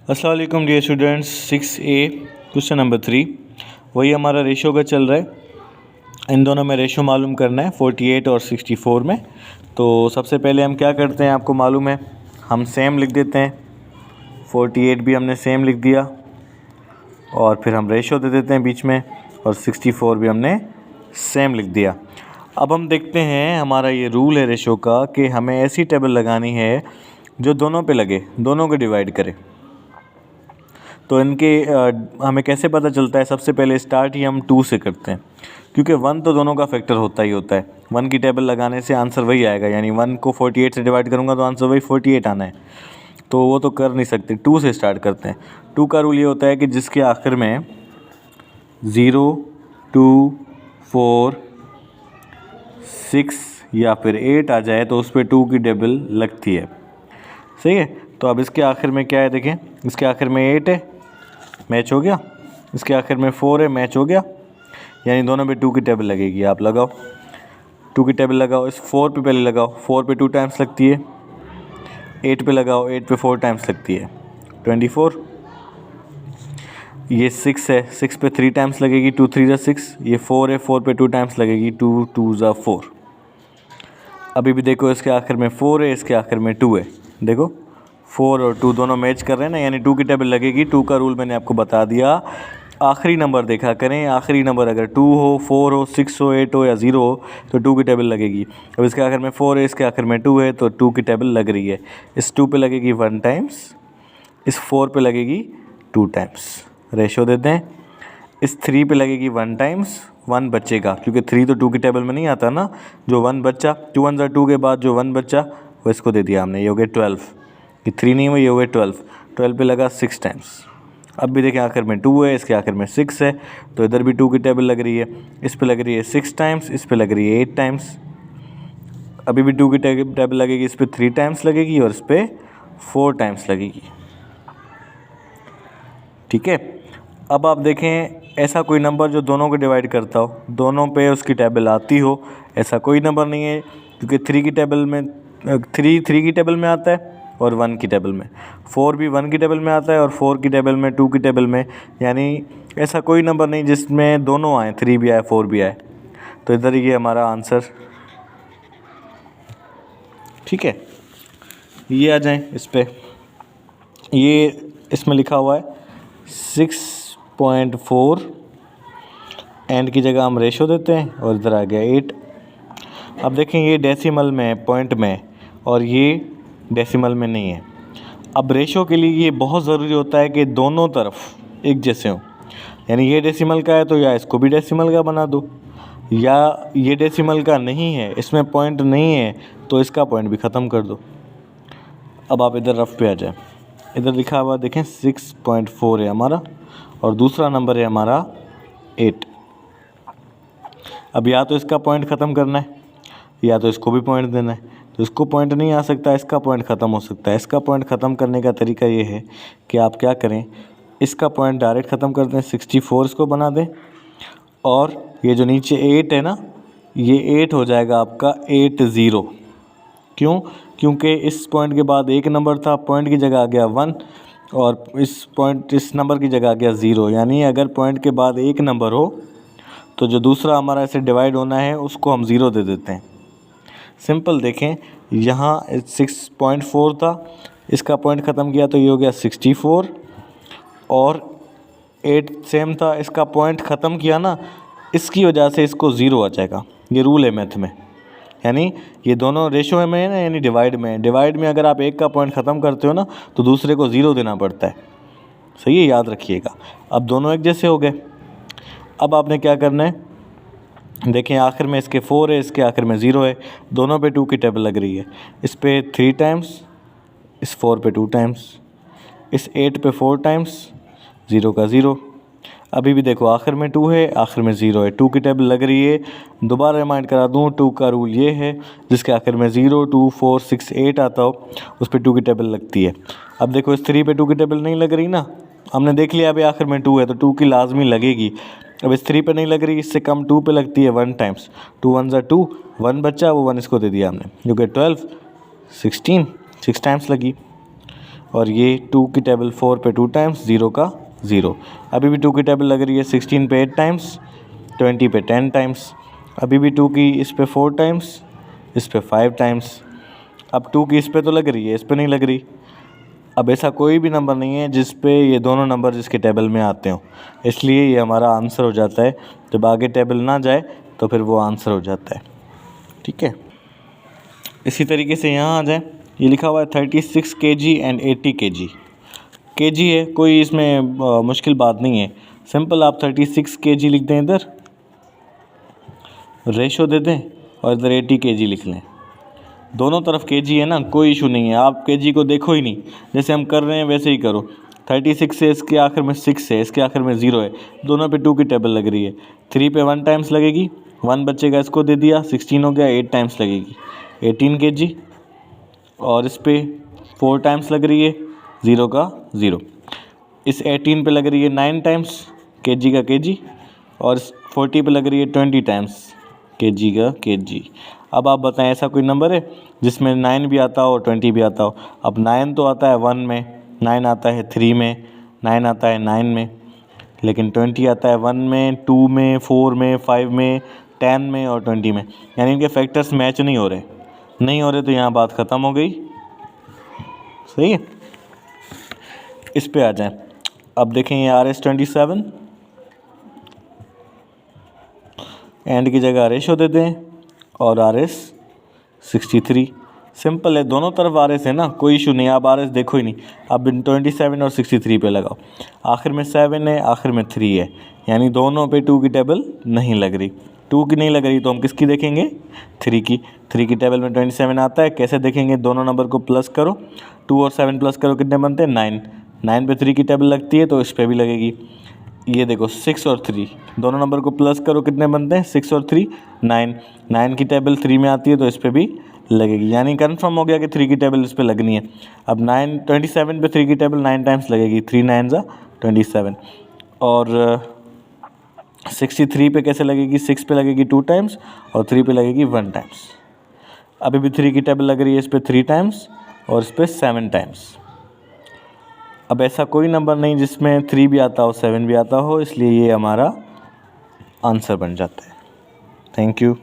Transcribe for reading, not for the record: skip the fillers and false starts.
अस्सलाम वालेकुम dear students. 6A question number 3 वही हमारा रेशो का चल रहा है। इन दोनों में रेशो मालूम करना है 48 और 64 में। तो सबसे पहले हम क्या करते हैं, आपको मालूम है, हम सेम लिख देते हैं। 48 भी हमने सेम लिख दिया और फिर हम रेशो दे देते हैं बीच में, और 64 भी हमने सेम लिख दिया। अब हम देखते हैं, हमारा ये रूल है रेशो का कि हमें ऐसी टेबल लगानी है जो दोनों पे लगे, दोनों को डिवाइड करे। तो इनके हमें कैसे पता चलता है? सबसे पहले स्टार्ट ही हम 2 से करते हैं, क्योंकि 1 तो दोनों का फैक्टर होता ही होता है। 1 की टेबल लगाने से आंसर वही आएगा, यानी 1 को 48 से डिवाइड करूँगा तो आंसर वही 48 आना है। तो वो तो कर नहीं सकते, 2 से स्टार्ट करते हैं। 2 का रूल ये होता है कि जिसके आखिर में 0, 2, 4, 6 या फिर 8 आ जाए तो उस पर 2 की टेबल लगती है। सही है। तो अब इसके आखिर में क्या है, देखें, इसके आखिर में 8 है, मैच हो गया। इसके आखिर में 4 है, मैच हो गया। यानी दोनों पे 2 की टेबल लगेगी। आप लगाओ 2 की टेबल लगाओ। इस 4 पे पहले लगाओ, 4 पे 2 टाइम्स लगती है। 8 पे लगाओ, 8 पे 4 टाइम्स लगती है, 24। ये 6 है, 6 पे 3 टाइम्स लगेगी, 2 3 ज़ा 6। ये 4 है, 4 पे 2 टाइम्स लगेगी, 2 2 ज़ा 4। अभी भी देखो, इसके आखिर में 4 है, इसके आखिर में 2 है। देखो 4 और 2 दोनों मैच कर रहे हैं ना, यानी 2 की टेबल लगेगी। 2 का रूल मैंने आपको बता दिया। आखिरी नंबर देखा करें, आखिरी नंबर अगर 2 हो, 4 हो, 6 हो, 8 हो या 0 हो तो 2 की टेबल लगेगी। अब इसके आखिर में 4 है, इसके आखिर में 2 है, तो 2 की टेबल लग रही है। इस 2 पे लगेगी 1 टाइम्स, इस 4 पे लगेगी 2 टाइम्स। रेशो देते हैं। इस 3 पे लगेगी 1 टाइम्स, 1 बचेगा, क्योंकि 3 तो 2 की टेबल में नहीं आता ना। जो 1 बचा, 2 1 ज़ा 2 के बाद जो 1 बचा वो इसको दे दिया हमने, ये हो गया 12। ये 3 नहीं हुआ, ये हो गया 12। 12 पे लगा 6 टाइम्स। अब भी देखें, आखिर में 2 है, इसके आखिर में 6 है, तो इधर भी 2 की टेबल लग रही है। इस पे लग रही है 6 टाइम्स, इस पे लग रही है 8 टाइम्स। अभी भी 2 की टेबल लगेगी, इस पे 3 टाइम्स लगेगी और इस पे 4 टाइम्स लगेगी। ठीक है। अब आप देखें, ऐसा कोई नंबर जो दोनों को डिवाइड करता हो, दोनों पे उसकी टेबल आती हो, ऐसा कोई नंबर नहीं है। क्योंकि 3 की टेबल में 3 की टेबल में आता है और 1 की टेबल में। 4 भी 1 की टेबल में आता है और 4 की टेबल में, 2 की टेबल में। यानी ऐसा कोई नंबर नहीं जिसमें दोनों आए, 3 भी आए 4 भी आए। तो इधर ये हमारा आंसर। ठीक है, ये आ जाएं इस पे। ये इसमें लिखा हुआ है 6.4, एंड की जगह हम रेशो देते हैं और इधर आ गया 8। अब देखें, ये डेसिमल में है, पॉइंट में है, और ये डेसिमल में नहीं है। अब रेशो के लिए ये बहुत ज़रूरी होता है कि दोनों तरफ एक जैसे हों। यानी ये डेसिमल का है तो या इसको भी डेसिमल का बना दो, या ये डेसिमल का नहीं है, इसमें पॉइंट नहीं है, तो इसका पॉइंट भी ख़त्म कर दो। अब आप इधर रफ पे आ जाए। इधर लिखा हुआ देखें 6.4 है हमारा, और दूसरा नंबर है हमारा 8। अब या तो इसका पॉइंट ख़त्म करना है, या तो इसको भी पॉइंट देना है। तो इसको पॉइंट नहीं आ सकता, इसका पॉइंट ख़त्म हो सकता है। इसका पॉइंट ख़त्म करने का तरीका ये है कि आप क्या करें, इसका पॉइंट डायरेक्ट ख़त्म कर दें, 64 इसको बना दें, और ये जो नीचे 8 है ना, ये 8 हो जाएगा आपका 80। क्यों? क्योंकि इस पॉइंट के बाद एक नंबर था, पॉइंट की जगह आ गया 1, और इस नंबर की जगह आ गया 0। यानी अगर पॉइंट के बाद एक नंबर हो तो जो दूसरा हमारा ऐसे डिवाइड होना है उसको हम 0 दे देते हैं। सिंपल देखें, यहाँ 6.4 था, इसका पॉइंट ख़त्म किया तो ये हो गया 64, और 8 सेम था, इसका पॉइंट ख़त्म किया ना, इसकी वजह से इसको 0 आ जाएगा। ये रूल है मैथ में। यानी ये दोनों रेशो में है ना, यानी डिवाइड में। डिवाइड में अगर आप एक का पॉइंट ख़त्म करते हो ना तो दूसरे को 0 देना पड़ता है। सही है, याद रखिएगा। अब दोनों एक जैसे हो गए। अब आपने क्या करना है, देखें, आखिर में इसके 4 है, इसके आखिर में 0 है, दोनों पे 2 की टेबल लग रही है। इस पे 3 टाइम्स, इस 4 पे 2 टाइम्स, इस 8 पे 4 टाइम्स, 0 का 0। अभी भी देखो, आखिर में 2 है, आखिर में 0 है, 2 की टेबल लग रही है। दोबारा रिमाइंड करा दूँ, 2 का रूल ये है, जिसके आखिर में 0 2 4 6 8 आता हो उस पर 2 की टेबल लगती है। अब देखो, इस 3 पे 2 की टेबल नहीं लग रही ना, हमने देख लिया अभी आखिर में 2 है तो 2 की लाजमी लगेगी। अब इस 3 पे नहीं लग रही, इससे कम 2 पे लगती है 1 टाइम्स। 2 1 ज़ा 2, 1 बचा, वो 1 इसको दे दिया हमने, जो कि 12 16 6 टाइम्स लगी। और ये 2 की टेबल 4 पे 2 टाइम्स, 0 का 0। अभी भी 2 की टेबल लग रही है 16 पे 8 टाइम्स, 20 पे 10 टाइम्स। अभी भी 2 की इस पे 4 टाइम्स, इस पे 5 टाइम्स। अब 2 की इस पे तो लग रही है, इस पे नहीं लग रही। अब ऐसा कोई भी नंबर नहीं है जिस पे ये दोनों नंबर जिसके टेबल में आते हों, इसलिए ये हमारा आंसर हो जाता है। जब आगे टेबल ना जाए तो फिर वो आंसर हो जाता है। ठीक है, इसी तरीके से यहाँ आ जाए, ये लिखा हुआ है 36 kg एंड 80 kg। kg है, कोई इसमें मुश्किल बात नहीं है, सिंपल आप 36 kg लिख दें, इधर रेशो दे दें और इधर 80 kg लिख लें। दोनों तरफ kg है ना, कोई इशू नहीं है, आप kg को देखो ही नहीं, जैसे हम कर रहे हैं वैसे ही करो। 36 है, इसके आखिर में 6 है, इसके आखिर में 0 है, दोनों पे 2 की टेबल लग रही है। 3 पे 1 टाइम्स लगेगी, 1 बचेगा, इसको दे दिया, 16 हो गया, 8 टाइम्स लगेगी 18 kg। और इस पे 4 टाइम्स लग रही है, 0 का 0। इस 18 पे लग रही है 9 टाइम्स, kg का kg। और 40 पे लग रही है 20 टाइम्स, kg का kg। अब आप बताएं, ऐसा कोई नंबर है जिसमें 9 भी आता हो और 20 भी आता हो? अब 9 तो आता है 1 में, 9 आता है 3 में, 9 आता है 9 में, लेकिन 20 आता है 1 में, 2 में, 4 में, 5 में, 10 में और 20 में। यानी इनके फैक्टर्स मैच नहीं हो रहे, तो यहाँ बात ख़त्म हो गई। सही है, इस पे आ जाएं। अब देखें ये RS 27, एंड की जगह रेशो दे दें और RS 63। सिंपल है, दोनों तरफ RS है ना, कोई इशू नहीं, आप RS देखो ही नहीं। अब 27 और 63 पे लगाओ, आखिर में 7 है, आखिर में 3 है, यानी दोनों पे 2 की टेबल नहीं लग रही। 2 की नहीं लग रही तो हम किसकी देखेंगे? 3 की। 3 की टेबल में 27 आता है, कैसे देखेंगे? दोनों नंबर को प्लस करो, 2 और 7 प्लस करो, कितने बनते हैं? 9। 9 पे 3 की टेबल लगती है तो इस पर भी लगेगी। ये देखो 6 और 3, दोनों नंबर को प्लस करो, कितने बनते हैं? 6 और 3 9। 9 की टेबल 3 में आती है तो इस पर भी लगेगी, यानी कंफर्म हो गया कि 3 की टेबल इस पे लगनी है। अब 27 पे 3 की टेबल 9 टाइम्स लगेगी, 3 9 ज़ा 27। और 63 पे कैसे लगेगी? 6 पे लगेगी 2 टाइम्स और 3 पे लगेगी 1 टाइम्स। अभी भी 3 की टेबल लग रही है इस पर 3 टाइम्स और इस पर 7 टाइम्स। अब ऐसा कोई नंबर नहीं जिसमें 3 भी आता हो 7 भी आता हो, इसलिए ये हमारा आंसर बन जाता है। Thank you.